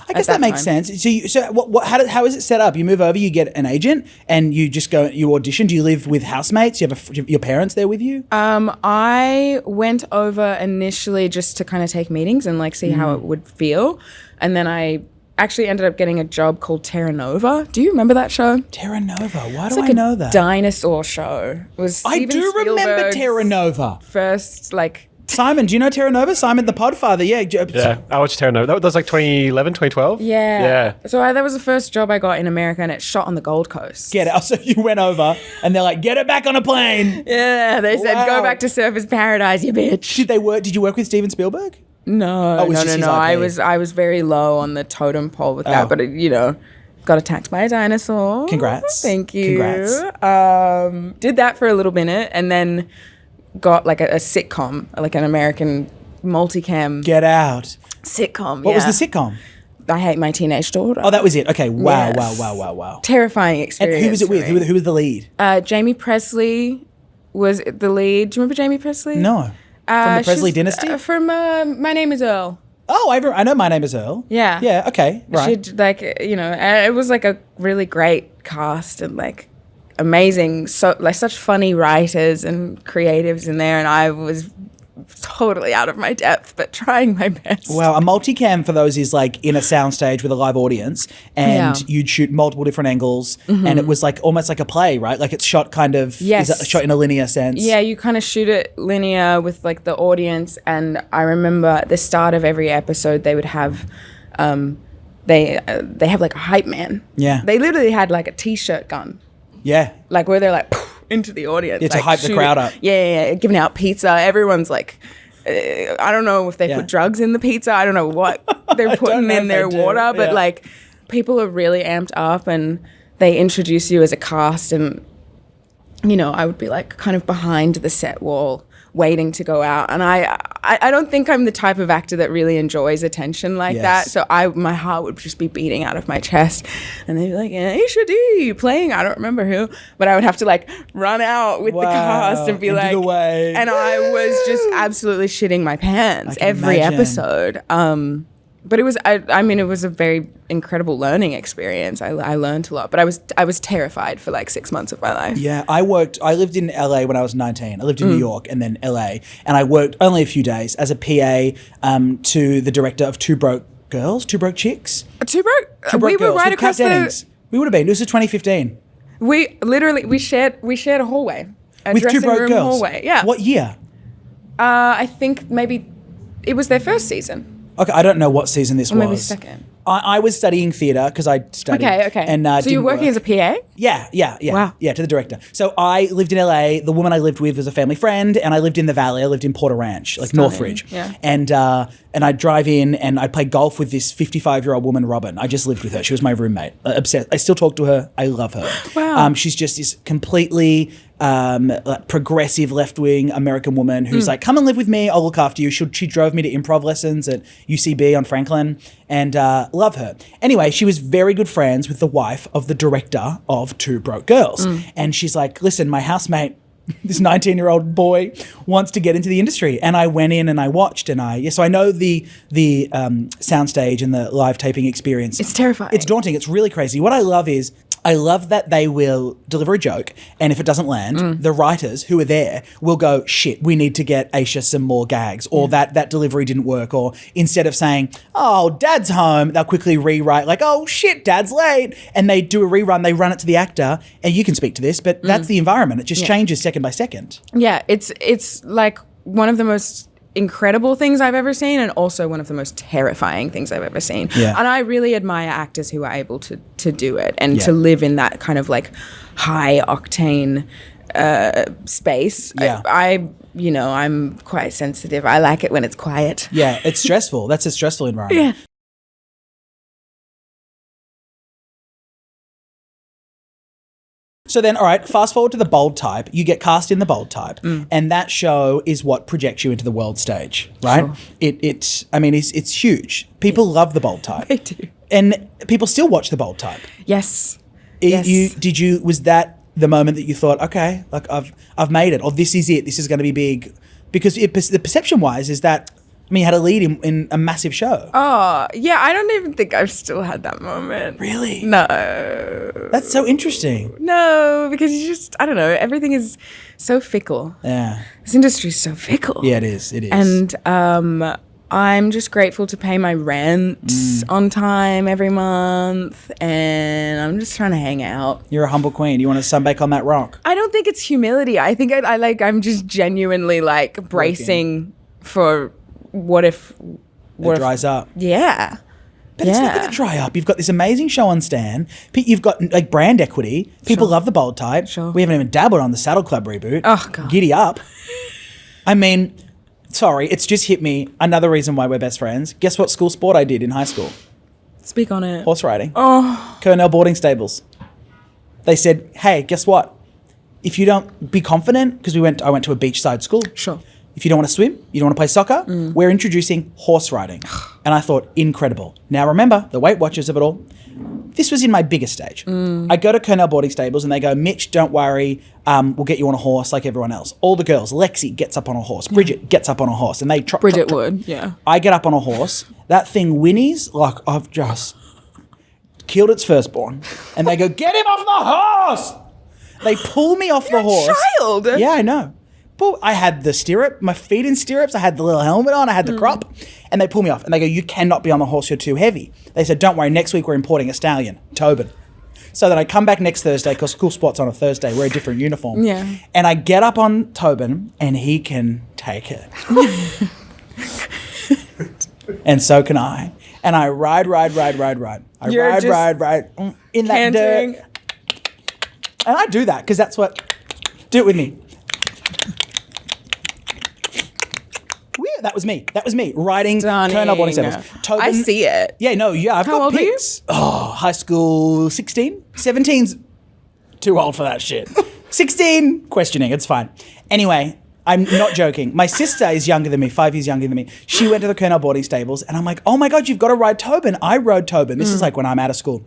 I guess that makes sense. So how is it set up? You move over, you get an agent, and you just go, you audition. Do you live with housemates? Do you have your parents there with you? I went over initially just to kind of take meetings and like see how it would feel. And then I actually ended up getting a job called Terra Nova. Do you remember that show? Terra Nova. Why do It's like I know that? Dinosaur show. It was I Steven do remember Spielberg's Terra Nova. first like Simon, do you know Terra Nova? Simon the Podfather, yeah. Yeah, I watched Terra Nova. That was like 2011, 2012? Yeah. So that was the first job I got in America, and it shot on the Gold Coast. Get it. So you went over, and they're like, get it back on a plane. Yeah, they said, Wow. go back to Surfers Paradise, you bitch. Did you work with Steven Spielberg? No, Oh, it was just his IP. I was very low on the totem pole with that, but got attacked by a dinosaur. Congrats. Thank you. Congrats. Did that for a little minute, and then got like a sitcom, like an American multicam Get out. sitcom. What was the sitcom? I Hate My Teenage Daughter. Oh, that was it. Okay. Wow, Yes. wow. Terrifying And experience. who was it with? for me. Who was the lead? Jamie Presley was the lead. Do you remember Jamie Presley? No. From the Presley she's, dynasty? From My Name is Earl. Oh, I know My Name is Earl. Yeah. Yeah, okay. Right. She'd like, it was like a really great cast and like amazing, so like such funny writers and creatives in there, and I was totally out of my depth, but trying my best. Wow, a multicam for those is like in a soundstage with a live audience, and Yeah. you'd shoot multiple different angles, and it was like almost like a play, right? Like it's shot kind of, Yes. is it shot in a linear sense? Yeah, you kind of shoot it linear with like the audience, and I remember at the start of every episode they would have, they have like a hype man. Yeah. They literally had like a t-shirt gun, Yeah. like where they're like into the audience. Yeah, to like, hype the crowd up. Yeah, giving out pizza. Everyone's like, I don't know if they Yeah. put drugs in the pizza. I don't know what they're putting know in if their they do, water, but yeah. like people are really amped up, and they introduce you as a cast, and I would be like kind of behind the set wall waiting to go out, and I don't think I'm the type of actor that really enjoys attention like that, Yes. so my heart would just be beating out of my chest, and they'd be like, Aisha Dee playing, I don't remember who, but I would have to like run out with the cast and be and do like, the wave. and I was just absolutely shitting my pants can every imagine. episode. But it was, it was a very incredible learning experience. I learned a lot, but I was terrified for like 6 months of my life. Yeah, I lived in LA when I was 19. I lived in New York and then LA, and I worked only a few days as a PA to the director of Two Broke Chicks. Two broke. Two Broke We were Girls right with Kat across the. Dennings. We would have been. This was 2015. We shared a hallway, a With Two dressing Broke room Girls. hallway. Yeah. What year? I think maybe it was their first season, Okay, I don't know what season this or maybe was. second. I was studying theatre because I studied. Okay. And, so you're working as a PA? Yeah. Wow. Yeah, to the director. So I lived in LA. The woman I lived with was a family friend, and I lived in the Valley. I lived in Porter Ranch, like Stunning. Northridge. Yeah. And I'd drive in and I'd play golf with this 55-year-old woman, Robin. I just lived with her. She was my roommate. Obsessed. I still talk to her. I love her. Wow. She's just this completely like progressive left-wing American woman who's like, come and live with me. I'll look after you. She drove me to improv lessons at UCB on Franklin, and love her. Anyway, she was very good friends with the wife of the director of Two Broke Girls. And she's like, listen, my housemate, this 19-year-old boy, wants to get into the industry. And I went in and I watched, and so I know the soundstage and the live taping experience. It's terrifying. It's daunting. It's really crazy. What I love is, I love that they will deliver a joke, and if it doesn't land, the writers who are there will go, shit, we need to get Aisha some more gags, or that delivery didn't work, or instead of saying, oh, Dad's home, they'll quickly rewrite like, oh, shit, Dad's late, and they do a rerun, they run it to the actor, and you can speak to this, but that's the environment. It just changes second by second. Yeah, it's like one of the most incredible things I've ever seen, and also one of the most terrifying things I've ever seen. Yeah. And I really admire actors who are able to do it and Yeah. to live in that kind of like high octane space. Yeah. I'm quite sensitive. I like it when it's quiet. Yeah, it's stressful. That's a stressful environment. Yeah. So then, all right, fast forward to the Bold Type. You get cast in the Bold Type, and that show is what projects you into the world stage, right? Sure. It's huge. People love the Bold Type. They do. And people still watch the Bold Type. Yes. Yes. Was that the moment that you thought, okay, like I've made it, or this is it, this is going to be big? Because the perception wise is that, I mean, you had a lead in a massive show. Oh, yeah, I don't even think I've still had that moment. Really? No. That's so interesting. No, because you just, I don't know, everything is so fickle. Yeah. This industry is so fickle. Yeah, it is. It is. And I'm just grateful to pay my rent on time every month, and I'm just trying to hang out. You're a humble queen. You want to sunbake on that rock. I don't think it's humility. I think I'm just genuinely like bracing for what if It dries up. Yeah. But it's not going to dry up. You've got this amazing show on Stan. You've got like brand equity. People love the bold type. Sure. We haven't even dabbled on the Saddle Club reboot. Oh, God. Giddy up. I mean, sorry, it's just hit me. Another reason why we're best friends. Guess what school sport I did in high school? Speak on it. Horse riding. Oh. Cornell boarding stables. They said, hey, guess what? If you don't be confident, because I went to a beachside school. Sure. If you don't want to swim, you don't want to play soccer, we're introducing horse riding. And I thought, incredible. Now remember, the Weight Watchers of it all, this was in my biggest stage. I go to Cornell boarding stables and they go, Mitch, don't worry, we'll get you on a horse like everyone else. All the girls, Lexi gets up on a horse, Bridget gets up on a horse, and they trot. Bridget would, yeah. I get up on a horse, that thing whinnies like I've just killed its firstborn. And they go, get him off the horse! They pull me off the horse. Child. Yeah, I know. But I had the stirrup, my feet in stirrups, I had the little helmet on, I had the crop, and they pull me off. And they go, you cannot be on the horse, you're too heavy. They said, don't worry, next week we're importing a stallion, Tobin. So then I come back next Thursday, because school sport's on a Thursday, wear a different uniform. Yeah. And I get up on Tobin, and he can take it. And so can I. And I ride. I You're ride just in that canting. dirt. And I do that, because that's what, do it with me. That was me riding Cornell boarding stables. I see it. Yeah, no, yeah, I've How got old are you? pics. Oh, high school, 16? 17's too old for that shit. 16, questioning, it's fine. Anyway, I'm not joking. My sister is younger than me, 5 years younger than me. She went to the Cornell boarding stables and I'm like, oh my God, you've got to ride Tobin. I rode Tobin. This is like when I'm out of school.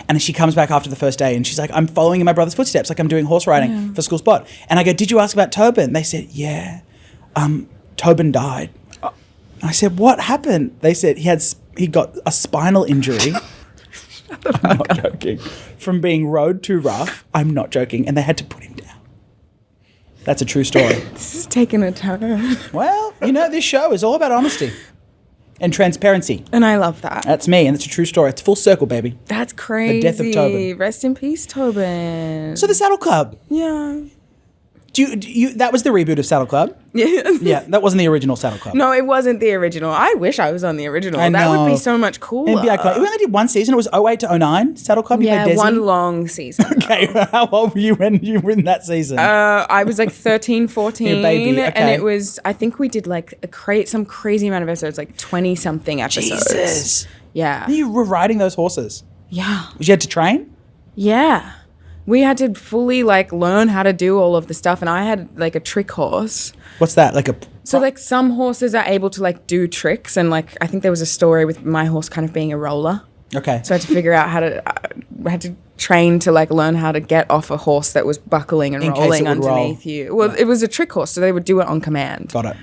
And she comes back after the first day and she's like, I'm following in my brother's footsteps, like I'm doing horse riding for school sport. And I go, did you ask about Tobin? They said, yeah. Tobin died. I said, what happened? They said he got a spinal injury. I'm not joking. From being rode too rough. I'm not joking. And they had to put him down. That's a true story. This is taking a turn. Well, you know, this show is all about honesty and transparency. And I love that. That's me, and it's a true story. It's full circle, baby. That's crazy. The death of Tobin. Rest in peace, Tobin. So the Saddle Club. Yeah. Do you that was the reboot of Saddle Club? Yeah. Yeah, that wasn't the original Saddle Club. No, it wasn't the original. I wish I was on the original. I That would know. be so much cooler. It'd be iconic. We only did one season. It was 08 to 09, Saddle Club. You Yeah, played Desi. one long season. Okay, how old were you when you were in that season? I was like 13, 14. You're a baby, okay. And it was, I think we did like some crazy amount of episodes, like 20-something episodes. Jesus. Yeah. You were riding those horses. Yeah. You had to train? Yeah. We had to fully like learn how to do all of the stuff. And I had like a trick horse. What's that? Like a... So like some horses are able to like do tricks. And like, I think there was a story with my horse kind of being a roller. Okay. So I had to figure out how to, I had to train to like learn how to get off a horse that was buckling and In case rolling it would underneath roll. you. Well, it was a trick horse, so they would do it on command. Got it.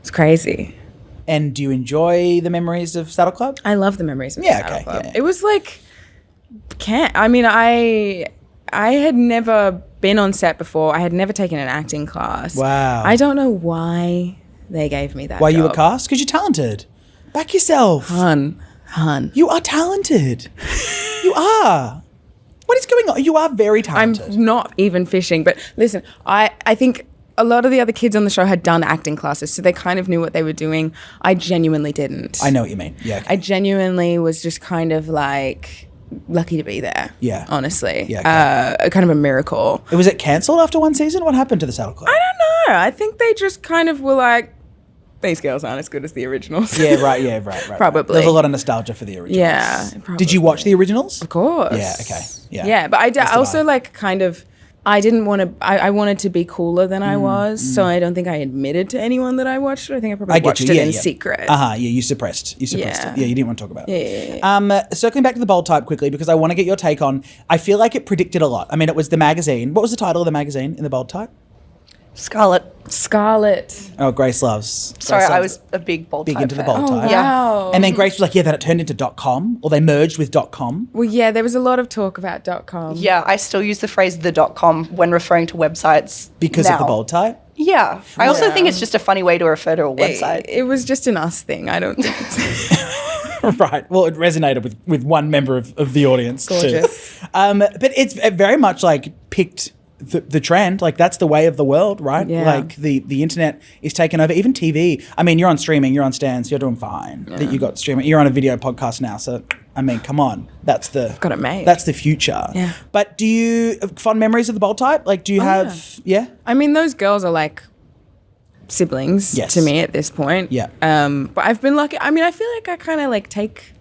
It's crazy. And do you enjoy the memories of Saddle Club? I love the memories of Yeah, Saddle okay, Club. yeah. It was like, I had never been on set before. I had never taken an acting class. Wow. I don't know why they gave me that Why you were job. cast? Because you're talented. Back yourself. Hun. You are talented. You are. What is going on? You are very talented. I'm not even fishing. But listen, I think a lot of the other kids on the show had done acting classes, so they kind of knew what they were doing. I genuinely didn't. I know what you mean. Yeah. Okay. I genuinely was just kind of like lucky to be there. Yeah. Honestly. Yeah, Kind of a miracle. Was it cancelled after one season? What happened to the Saddle Club? I don't know. I think they just kind of were like, these girls aren't as good as the originals. Yeah, right. Probably. There's a lot of nostalgia for the originals. Yeah. Probably. Did you watch the originals? Of course. Yeah, okay. Yeah. Yeah, but I As did also I. like kind of I didn't want to. I wanted to be cooler than I was, so I don't think I admitted to anyone that I watched it. I think I probably watched it in secret. Yeah, you suppressed it. Yeah. Yeah, you didn't want to talk about it. Circling back to the bold type quickly, because I want to get your take on. I feel like it predicted a lot. I mean, it was the magazine. What was the title of the magazine in the bold type? Scarlet. Oh, Grace loves. Sorry, Grace I loves- was a big bold big type into the fan. bold type. Wow. And then Grace was like, yeah, then it turned into .com, or they merged with .com. Well, yeah, there was a lot of talk about .com. Yeah, I still use the phrase the .com when referring to websites Because now. of the bold type? Yeah. I also think it's just a funny way to refer to a website. It was just an us thing. I don't think it's Right. Well, it resonated with one member of the audience gorgeous. too. But it's very much like picked the trend. Like that's the way of the world, right? Yeah. Like the internet is taken over. Even TV. I mean, you're on streaming, you're on stands, you're doing fine. That you got streaming. You're on a video podcast now, so I mean, come on. That's the got it made. That's the future. Yeah. But do you fond memories of the bold type? Like, do you have? Yeah. I mean, those girls are like siblings Yes. to me at this point. Yeah. But I've been lucky. I mean, I feel like I kind of like take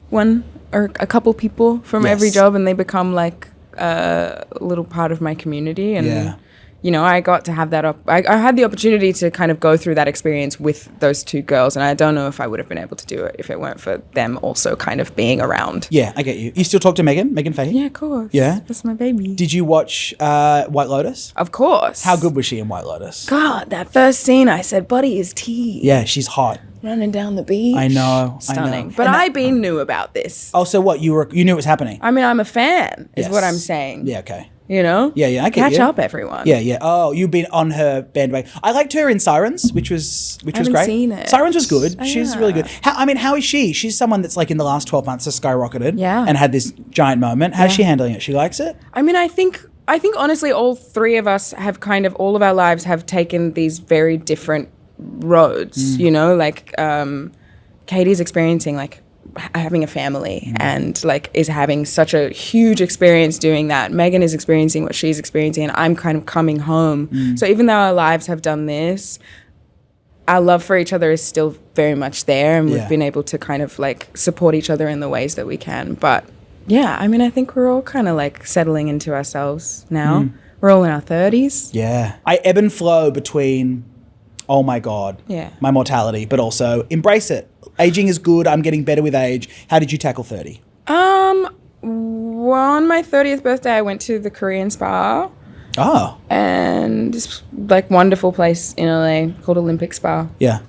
one or a couple people from every Yes. job, and they become like a little part of my community. And Yeah. you know, I got to have that I had the opportunity to kind of go through that experience with those two girls, and I don't know if I would have been able to do it if it weren't for them also kind of being around. Yeah, I get you. You still talk to Megan Fahey? Yeah, of course. Yeah? That's my baby. Did you watch White Lotus? Of course. How good was she in White Lotus? God, that first scene, I said, Buddy is tea. Yeah, she's hot. Running down the beach. I know. Stunning. I But know. I been knew about this. Oh, so what? You knew it was happening? I mean, I'm a fan, is Yes. what I'm saying. Yeah, okay. You know? Yeah, I get Catch you. up, everyone. Yeah. Oh, you've been on her bandwagon. I liked her in Sirens, which was haven't great. seen it. Sirens was good. Oh, She's yeah. really good. How is she? She's someone that's like in the last 12 months has skyrocketed. Yeah. And had this giant moment. How's she handling it? She likes it? I mean, I think honestly, all three of us have kind of, all of our lives have taken these very different roads, you know? Like, Katie's experiencing like having a family and like is having such a huge experience doing that. Megan is experiencing what she's experiencing, and I'm kind of coming home. So even though our lives have done this, our love for each other is still very much there, and Yeah. we've been able to kind of like support each other in the ways that we can. But yeah, I mean, I think we're all kind of like settling into ourselves now. We're all in our 30s. Yeah. I ebb and flow between, oh my God, Yeah. my mortality, but also embrace it. Aging is good. I'm getting better with age. How did you tackle 30? On my 30th birthday, I went to the Korean spa, Oh, and it's like wonderful place in LA called Olympic Spa. yeah.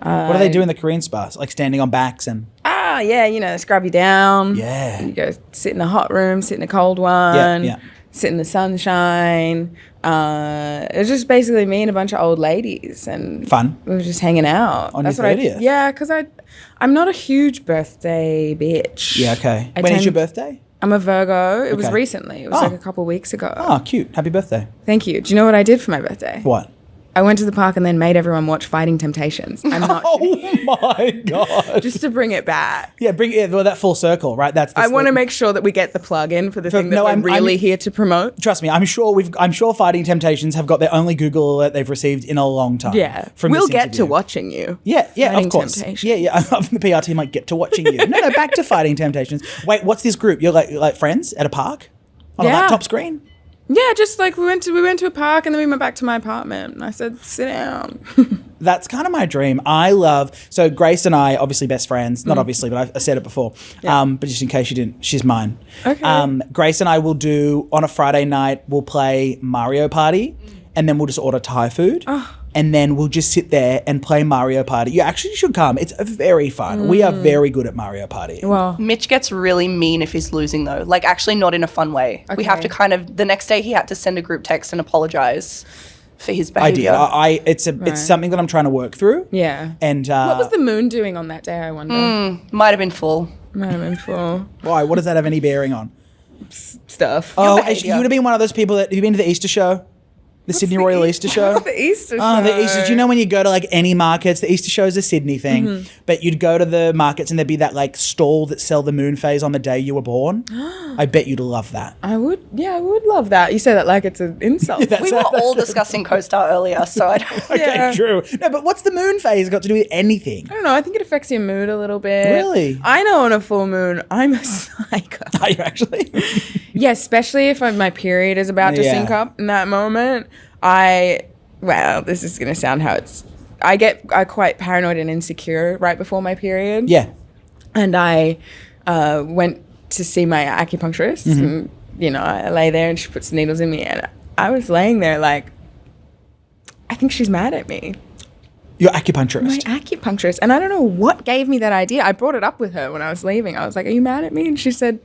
What do they do in the Korean spas? Like standing on backs and... Yeah, you know, scrub you down. Yeah. You go sit in a hot room, sit in a cold one. Yeah. Sit in the sunshine. It was just basically me and a bunch of old ladies, and Fun. we were just hanging out. On That's your what 30th? Yeah, because I'm not a huge birthday bitch. Yeah, okay. I When is tend- your birthday? I'm a Virgo. It was Okay. recently. It was Oh. like a couple weeks ago. Oh, cute. Happy birthday. Thank you. Do you know what I did for my birthday? What? I went to the park and then made everyone watch Fighting Temptations. I'm not Oh my God. just to bring it back. Yeah, bring it, well, that full circle, right? That's the I want to make sure that we get the plug in for the thing that no, we're I'm really here to promote. Trust me, I'm sure Fighting Temptations have got their only Google alert they've received in a long time. Yeah. From We'll this get interview. to watching you. Yeah, Fighting of course. Temptations. Yeah. The PR team might get to watching you. No, back to Fighting Temptations. Wait, what's this group? You're like friends at a park? On a Yeah. laptop screen? Yeah, just like we went to a park and then we went back to my apartment. And I said, sit down. That's kind of my dream. So Grace and I, obviously best friends. Not obviously, but I said it before. But just in case you didn't, she's mine. Okay. Grace and I will do, on a Friday night, we'll play Mario Party, and then we'll just order Thai food. And then we'll just sit there and play Mario Party. You actually should come. It's very fun. We are very good at Mario Party. Well, Mitch gets really mean if he's losing, though. Like, actually not in a fun way. We have to kind of... The next day, he had to send a group text and apologize for his I did. behavior. It's something that I'm trying to work through. yeah. And What was the moon doing on that day, I wonder? Might have been full. Might have been full why? What does that have any bearing on? stuff. Oh, behaviour. you would have been one of those people that... Have you been to the Easter show? The Sydney Royal Easter show? The Easter Oh, show. the Easter. Do you know when you go to like any markets, the Easter show is a Sydney thing, but you'd go to the markets and there'd be that like stall that sell the moon phase on the day you were born. I bet you'd love that. I would love that. You say that like it's an insult. That's We were all discussing CoStar earlier, so I don't... Okay, Yeah. true. No, but what's the moon phase got to do with anything? I don't know. I think it affects your mood a little bit. Really? I know on a full moon, I'm a psycho. Are you actually? Yeah, especially if my period is about to sync up in that moment. This is going to sound how it's... I get quite paranoid and insecure right before my period. Yeah. And I went to see my acupuncturist. And, I lay there and she puts needles in me. And I was laying there like, I think she's mad at me. Your acupuncturist? My acupuncturist. And I don't know what gave me that idea. I brought it up with her when I was leaving. I was like, are you mad at me? And she said,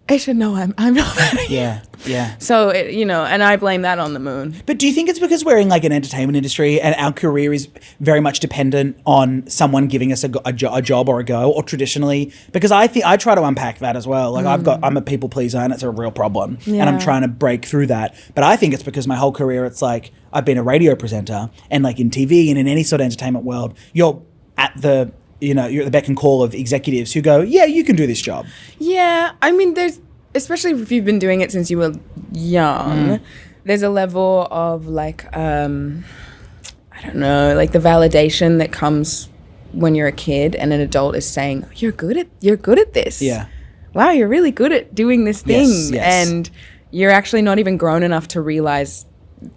Aisha, no, I'm not mad at you. Yeah. So, and I blame that on the moon. But do you think it's because we're in like an entertainment industry and our career is very much dependent on someone giving us a job or a go, or traditionally? Because I try to unpack that as well. Like I'm a people pleaser and it's a real problem, and I'm trying to break through that. But I think it's because my whole career, it's like I've been a radio presenter, and like in TV and in any sort of entertainment world, you're at the you're at the beck and call of executives who go, yeah, you can do this job. Yeah, I mean, especially if you've been doing it since you were young, there's a level of like, I don't know, like the validation that comes when you're a kid and an adult is saying, you're good at this. Yeah. Wow, you're really good at doing this thing. Yes. And you're actually not even grown enough to realize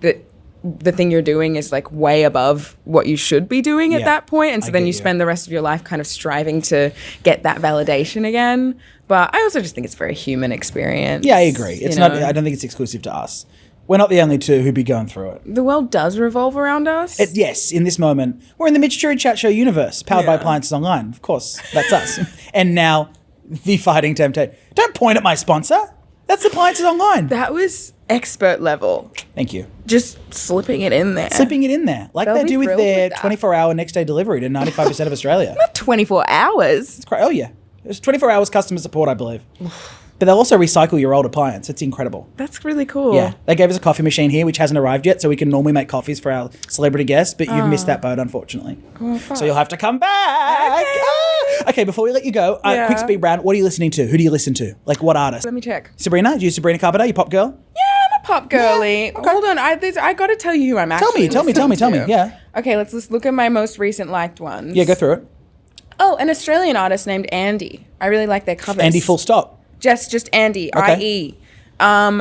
that the thing you're doing is like way above what you should be doing at that point. And so then you spend the rest of your life kind of striving to get that validation again. But I also just think it's a very human experience. Yeah, I agree. It's not. I don't think it's exclusive to us. We're not the only two who'd be going through it. The world does revolve around us. Yes, in this moment. We're in the Mitch Churi Chat Show universe, powered by Appliances Online. Of course, that's us. And now, the Fighting Temptation. Don't point at my sponsor. That's Appliances Online. That was expert level. Thank you. Just slipping it in there. Like They'll they be do with thrilled their with that. 24-hour next-day delivery to 95% of Australia. Not 24 hours. It's great. Oh, yeah. It's 24 hours customer support, I believe. But they'll also recycle your old appliance. It's incredible. That's really cool. Yeah. They gave us a coffee machine here, which hasn't arrived yet, so we can normally make coffees for our celebrity guests, but you've missed that boat, unfortunately. So you'll have to come back. Okay, before we let you go, quick speed round. What are you listening to? Who do you listen to? Like, what artist? Let me check. Sabrina? Do you Sabrina Carpenter? You pop girl? Yeah, I'm a pop girly. Yeah, okay. Hold on. I got to tell you who I'm actually Tell me. Yeah. Okay, let's just look at my most recent liked ones. Yeah, go through it. Oh, an Australian artist named Andy. I really like their covers. Andy full stop. Just Andy, Okay. I-E.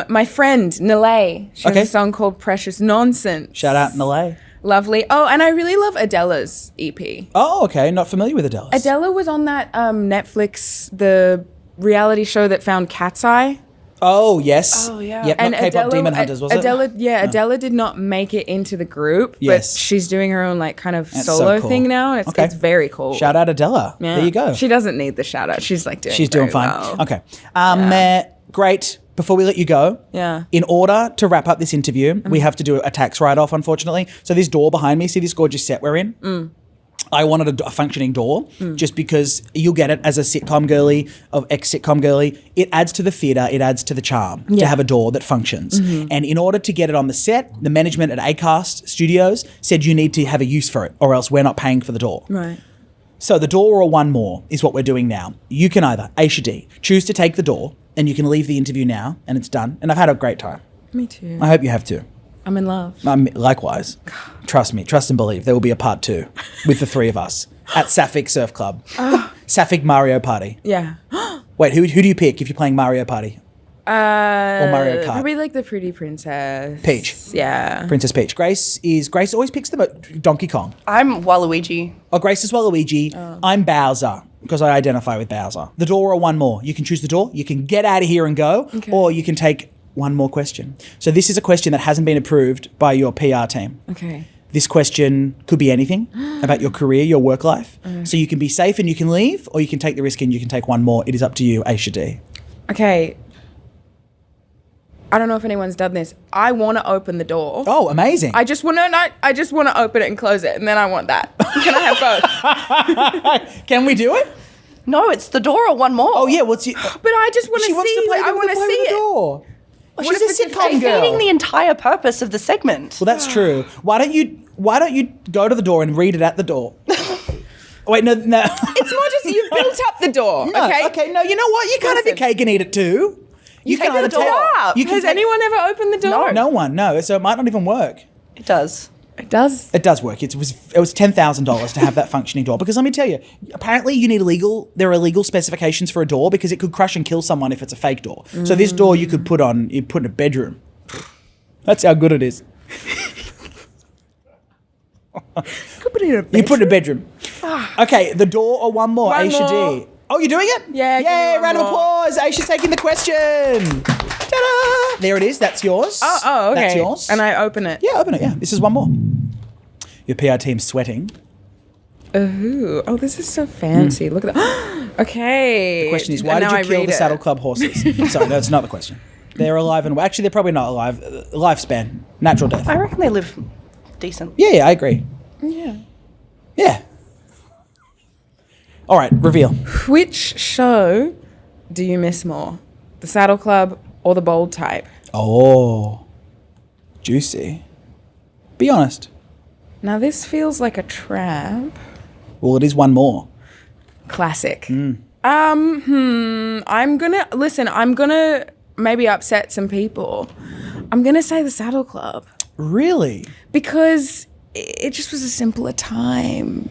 My friend, Nalay. She has a song called Precious Nonsense. Shout out Nalay. Lovely. Oh, and I really love Adela's EP. Oh, okay. Not familiar with Adele. Adela was on that Netflix, the reality show that found Cat's Eye. Oh, yes. Oh, yeah. Yep, And not K-pop Demon Hunters, was it? Adela did not make it into the group, Yes. but she's doing her own like kind of That's solo so cool. thing now, and it's very cool. Shout out Adela. Yeah. There you go. She doesn't need the shout out. She's like doing She's doing very fine. well. Okay. Great. Before we let you go, in order to wrap up this interview, we have to do a tax write-off, unfortunately. So this door behind me, see this gorgeous set we're in? I wanted a functioning door just because you'll get it as a sitcom girly, ex-sitcom girly. It adds to the theatre, it adds to the charm to have a door that functions. And in order to get it on the set, the management at Acast Studios said you need to have a use for it or else we're not paying for the door. Right. So the door or one more is what we're doing now. You can either, Aisha Dee, choose to take the door and you can leave the interview now and it's done. And I've had a great time. Me too. I hope you have too. I'm in love. Likewise. Trust me. Trust and believe. There will be a part 2 with the 3 of us at Sapphic Surf Club. Sapphic Mario Party. Yeah. Wait, who do you pick if you're playing Mario Party? Or Mario Kart? Probably like the pretty princess. Peach. Yeah. Princess Peach. Grace always picks Donkey Kong. I'm Waluigi. Oh, Grace is Waluigi. I'm Bowser because I identify with Bowser. The door or one more. You can choose the door. You can get out of here and go, or you can take one more question. So this is a question that hasn't been approved by your PR team. Okay. This question could be anything about your career, your work life. So you can be safe and you can leave, or you can take the risk and you can take one more. It is up to you, Aisha Dee. Okay. I don't know if anyone's done this. I want to open the door. Oh, amazing. I just want to open it and close it, and then I want that. Can I have both? Can we do it? No, it's the door or one more. Oh, yeah. But I just want to see. I want to see it. Door. What She's if a it's a sitcom fake girl. Defeating the entire purpose of the segment. Well, that's true. Why don't you go to the door and read it at the door? Wait, no. It's more just you've built up the door. No, okay. No, you know what? You can't have your cake and eat it too. You Take the door up. Has anyone ever opened the door? No one. No. So it might not even work. It does. It does. It does work. It was $10,000 to have that functioning door, because let me tell you, apparently you need there are legal specifications for a door because it could crush and kill someone if it's a fake door. So this door you could put in a bedroom. That's how good it is. Could put it in a bedroom. You put it in a bedroom. Okay, the door or one more? One Aisha more. D. Oh, you're doing it? Yeah, give me Yay, one round of more. applause. Aisha's taking the question. Ta-da! There it is. That's yours. Oh, okay. That's yours. And I open it. Yeah, open it. Yeah, this is one more. Your PR team's sweating. Ooh. Oh, this is so fancy. Look at that. Okay. The question is, why And did now you I kill read the it. Saddle Club horses? Sorry, that's not the question. They're alive and actually they're probably not alive. Lifespan, natural death. I reckon they live decent. Yeah, I agree. Yeah. Yeah. All right, reveal. Which show do you miss more? The Saddle Club or the Bold Type? Oh, juicy. Be honest. Now this feels like a trap. Well, it is one more. Classic. I'm gonna maybe upset some people. I'm gonna say the Saddle Club Really? because it just was a simpler time.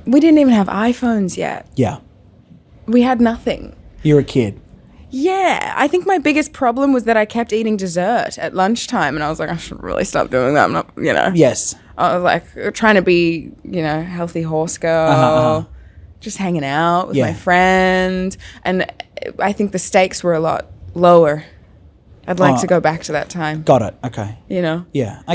We didn't even have iPhones yet. Yeah. We had nothing. You're a kid. Yeah, I think my biggest problem was that I kept eating dessert at lunchtime, and I was like, I should really stop doing that. I'm not, Yes. I was like trying to be, healthy horse girl, just hanging out with Yeah. my friend. And I think the stakes were a lot lower. I'd like to go back to that time, Got it. Okay. Yeah.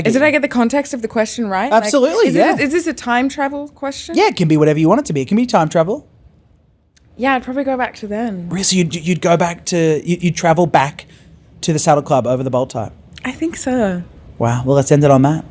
Did I get the context of the question right? Absolutely, yeah. Is this a time travel question? Yeah, it can be whatever you want it to be. It can be time travel. Yeah, I'd probably go back to then. Really? So you'd go back you'd travel back to the Saddle Club over the Bold Type. I think so. Wow. Well, let's end it on that.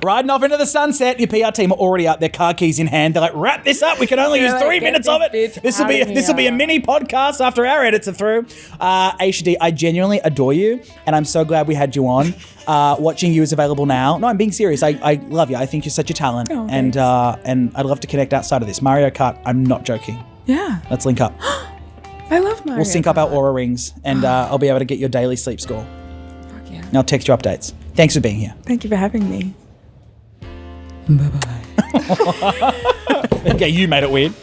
Riding off into the sunset. Your PR team are already up, their car keys in hand. They're like, wrap this up. We can only use They're 3 like, "Get minutes of this it. bitch outta This will be a here." mini podcast after our edits are through. Aisha Dee, I genuinely adore you, and I'm so glad we had you on. Watching you is available now. No, I'm being serious. I love you. I think you're such a talent, Oh, and I'd love to connect outside of this. Mario Kart. I'm not joking. Yeah. Let's link up. I love Mario. We'll sync up our Aura rings, and I'll be able to get your daily sleep score. Fuck yeah. And I'll text you updates. Thanks for being here. Thank you for having me. Okay, you made it weird.